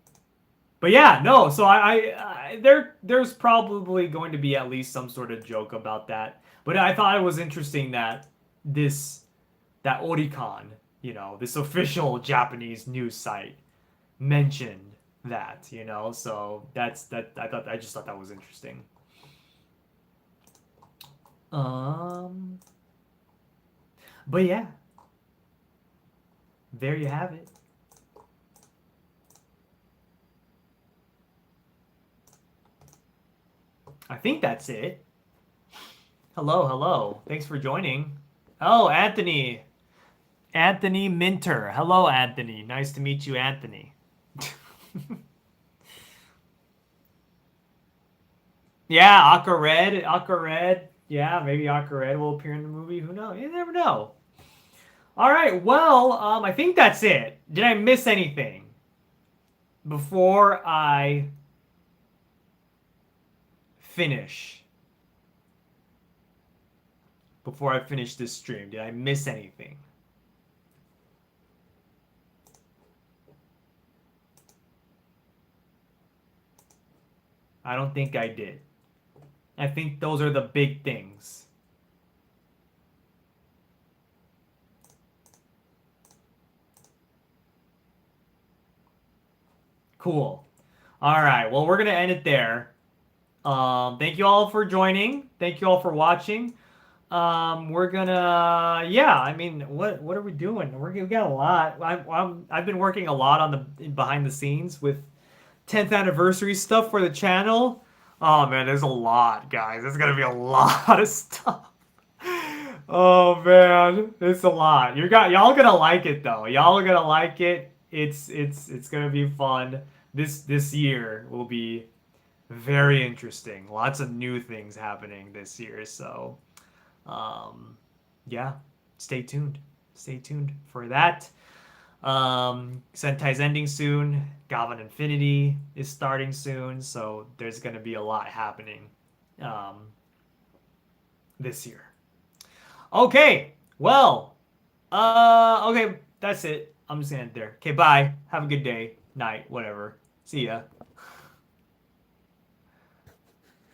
but yeah, no. So there's probably going to be at least some sort of joke about that. But I thought it was interesting that this that Oricon, this official Japanese news site mentioned that. So I just thought that was interesting. Um, but yeah, there you have it. I think that's it. Hello, hello. Thanks for joining. Oh, Anthony. Anthony Minter. Hello, Anthony. Nice to meet you, Anthony. Yeah, Aqua Red. Yeah, maybe Aqua Red will appear in the movie. Who knows? You never know. All right. Well, I think that's it. Did I miss anything before I finish? Before I finish this stream, did I miss anything? I don't think I did. I think those are the big things. Cool. All right. Well, we're gonna end it there. Thank you all for joining. Thank you all for watching. We're gonna, yeah. I mean, what are we doing? We got a lot. I've been working a lot on the behind the scenes with 10th anniversary stuff for the channel. Oh man, there's a lot, guys. There's gonna be a lot of stuff. Oh man, it's a lot. Y'all gonna like it though. Y'all are gonna like it. It's gonna be fun. This year will be very interesting. Lots of new things happening this year. So, yeah, stay tuned. Stay tuned for that. Sentai's ending soon. Gavan Infinity is starting soon. So there's gonna be a lot happening this year. Okay, well, okay, that's it. I'm just gonna end there. Okay, bye. Have a good day, night, whatever. See ya.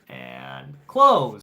And close.